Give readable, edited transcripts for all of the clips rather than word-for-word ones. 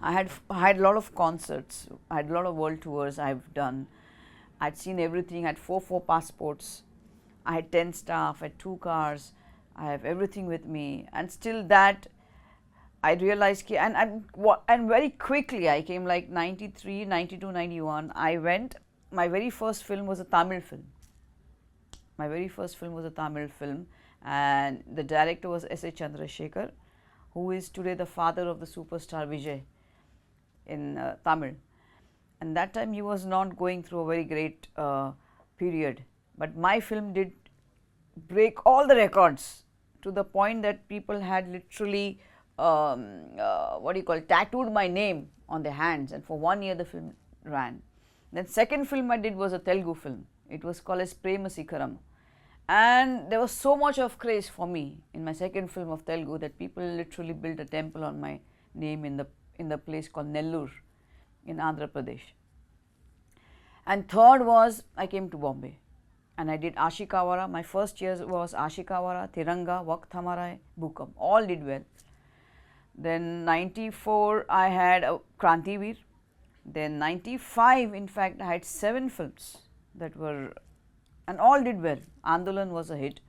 I had a lot of concerts. I had a lot of world tours I've done. I'd seen everything. I had four passports. I had 10 staff. I had 2 cars. I have everything with me. And still that, I realized, and very quickly I came like 93, 92, 91. I went, my very first film was a Tamil film. My very first film was a Tamil film, and the director was S.A. Chandrasekhar, who is today the father of the superstar Vijay in Tamil. And that time he was not going through a very great period, but my film did break all the records to the point that people had literally tattooed my name on their hands, and for 1 year the film ran. Then second film I did was a Telugu film. It was called as Prema Sikaram, and there was so much of craze for me in my second film of Telugu that people literally built a temple on my name in the place called Nellore in Andhra Pradesh. And third was I came to Bombay and I did Ashikawara. My first year was Ashikawara, Tiranga, Waqt Hamara Hai, Bhukam. All did well. Then 94 I had a Krantiveer. Then 95, in fact, I had 7 films that were, and all did well. Andolan was a hit.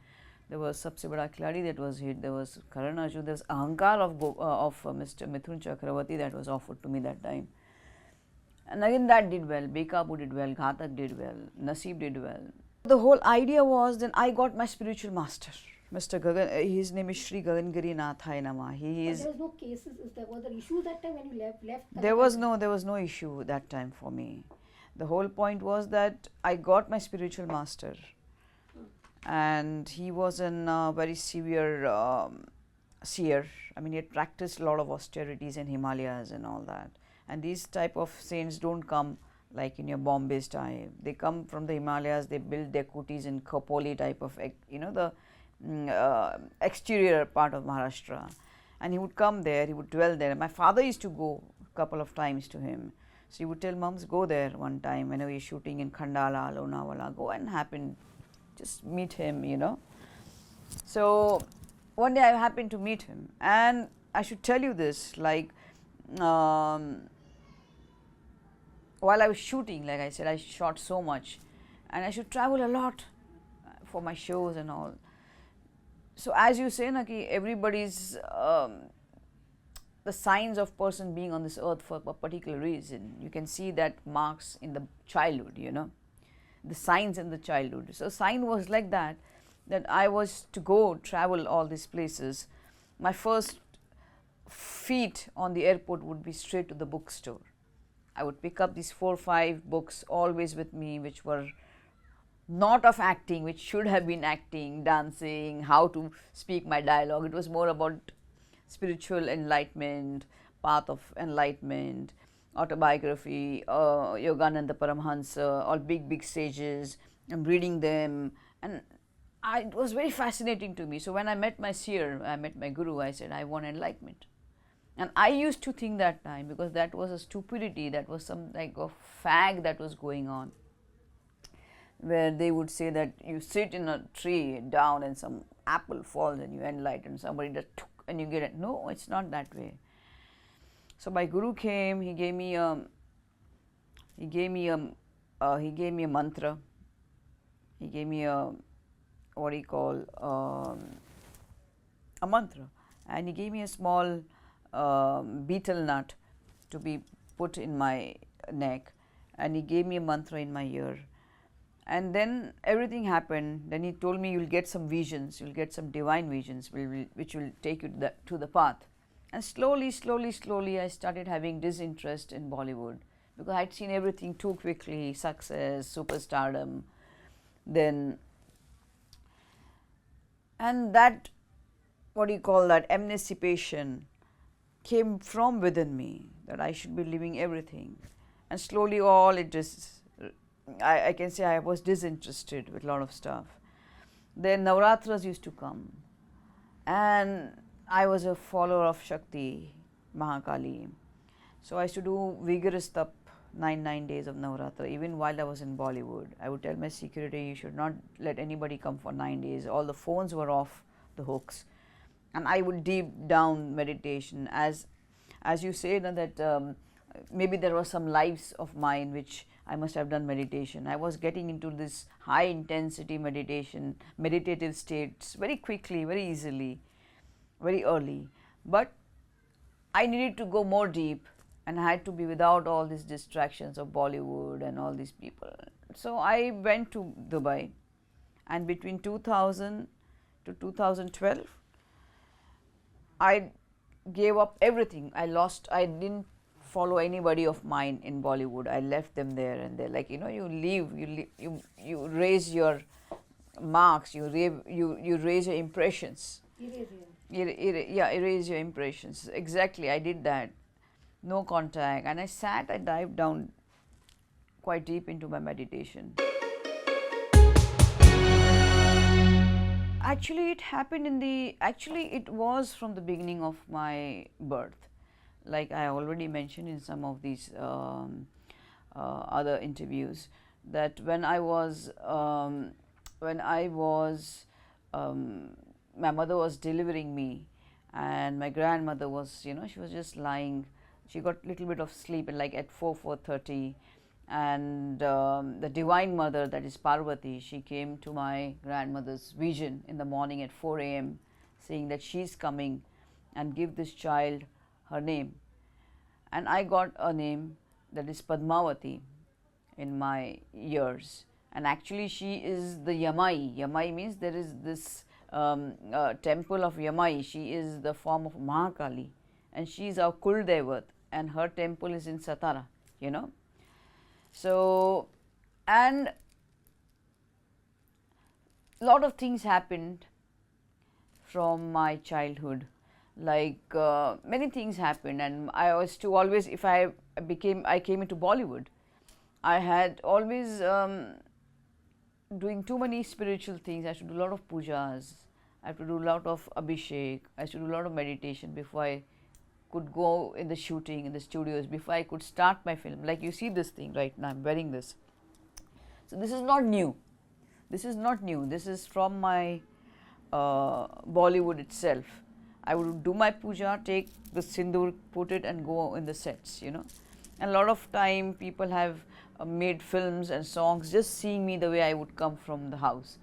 There was Sabse Bada Khiladi that was hit. There was Karan Arjun. There was Ahankar of Mr. Mithun Chakravarti that was offered to me that time. And again that did well. Bekabu did well. Ghatak did well. Naseeb did well. The whole idea was, then I got my spiritual master, Mr. Gagan. His name is Shri Gagangiri Nathai Nama. He is. There was no cases. Were there issues that time when you left? There was no issue that time for me. The whole point was that I got my spiritual master, and he was a very severe seer. I mean, he had practiced a lot of austerities in Himalayas and all that. And these type of saints don't come like in your Bombay style. They come from the Himalayas. They build their kutis in Khopoli type of, the exterior part of Maharashtra. And he would come there. He would dwell there. My father used to go a couple of times to him. So he would tell mums, go there one time whenever you're shooting in Khandala, Lonavala, go and just meet him. So one day I happened to meet him, and I should tell you this, like while I was shooting, like I said, I shot so much, and I should travel a lot for my shows and all. So as you say, Naki, everybody's the signs of person being on this earth for a particular reason. You can see that marks in the childhood, the signs in the childhood. So sign was like that I was to go travel all these places. My first feet on the airport would be straight to the bookstore. I would pick up these 4 or 5 books always with me, which were not of acting, which should have been acting, dancing, how to speak my dialogue. It was more about spiritual enlightenment, path of enlightenment, autobiography, Yogananda Paramhansa, all big sages. I'm reading them, and it was very fascinating to me. So when I met my seer, I met my guru, I said, I want enlightenment. And I used to think that time, because that was a stupidity, that was some like a fag that was going on, where they would say that you sit in a tree down and some apple falls and you enlighten, somebody just took and you get it. No, it's not that way. So my guru came, he gave me a mantra, he gave me a mantra, and he gave me a small betel nut to be put in my neck, and he gave me a mantra in my ear. And then everything happened. Then he told me, you'll get some visions, you'll get some divine visions which will take you to the path. And slowly I started having disinterest in Bollywood, because I'd seen everything too quickly, success, superstardom, and that, emancipation came from within me, that I should be leaving everything. And slowly I can say I was disinterested with a lot of stuff. Then Navratras used to come, and I was a follower of Shakti, Mahakali. So I used to do vigorous tap 9 days of Navratra. Even while I was in Bollywood, I would tell my security, you should not let anybody come for 9 days. All the phones were off the hooks, and I would deep down meditation. As as you say, na, that maybe there were some lives of mine which I must have done meditation. I was getting into this high intensity meditation, meditative states very quickly, very easily, very early. But I needed to go more deep, and I had to be without all these distractions of Bollywood and all these people. So I went to Dubai, and between 2000 to 2012, I gave up everything. I didn't follow anybody of mine in Bollywood. I left them there, and they're like, you leave, you raise your marks, you raise your impressions. Erase your impressions. Exactly, I did that. No contact, and I dived down quite deep into my meditation. Actually, it was from the beginning of my birth. Like I already mentioned in some of these other interviews, that when I was my mother was delivering me, and my grandmother was, she was just lying. She got a little bit of sleep, and like at 4:30, and the Divine Mother, that is Parvati, she came to my grandmother's vision in the morning at 4 a.m. saying that she's coming and give this child her name. And I got a name that is Padmavati in my ears. And actually she is the Yamai. Yamai means there is this temple of Yamai. She is the form of Mahakali, and she is our Kuldevat, and her temple is in Satara, So, and lot of things happened from my childhood, like many things happened, and I was to always, if I came into Bollywood, I had always doing too many spiritual things. I had to do a lot of pujas, I have to do a lot of abhishek, I used to do a lot of meditation before I could go in the shooting in the studios, before I could start my film. Like you see this thing right now, I'm wearing this. So this is not new. This is from my Bollywood itself. I would do my puja, take the sindoor, put it, and go in the sets, And a lot of time people have made films and songs just seeing me the way I would come from the house.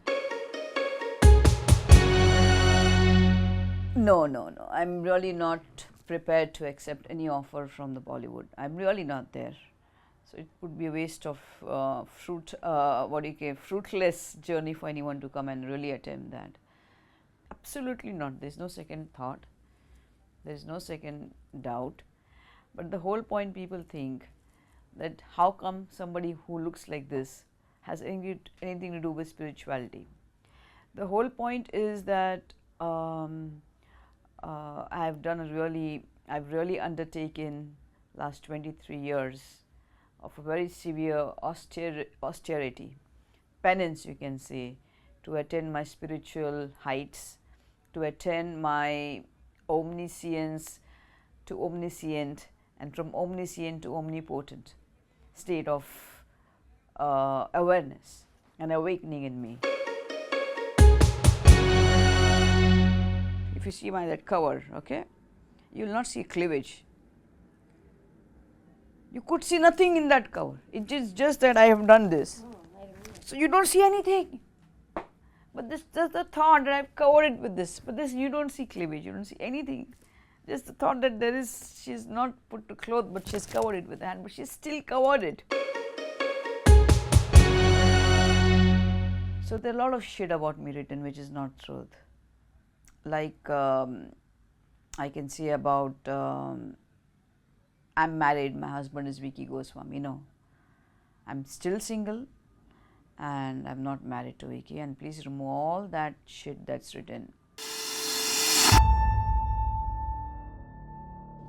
No. I'm really not prepared to accept any offer from the Bollywood. I'm really not there. So it would be a waste of fruitless journey for anyone to come and really attempt that. Absolutely not. There's no second thought. There's no second doubt. But the whole point, people think that how come somebody who looks like this has anything to do with spirituality. The whole point is that I've really undertaken last 23 years of a very severe austerity, penance, you can say, to attain my spiritual heights, to attain my omniscience to omniscient, and from omniscient to omnipotent state of awareness and awakening in me. If you see that cover, okay, you will not see cleavage. You could see nothing in that cover. It is just that I have done this. So you don't see anything. But this just the thought that I've covered it with this. But this, you don't see cleavage, you don't see anything. Just the thought that she's not put to cloth, but she's covered it with hand, but she's still covered it. So there are a lot of shit about me written which is not truth. Like I can say about I'm married, my husband is Vicky Goswami. No, I'm still single and I'm not married to Vicky, and please remove all that shit that's written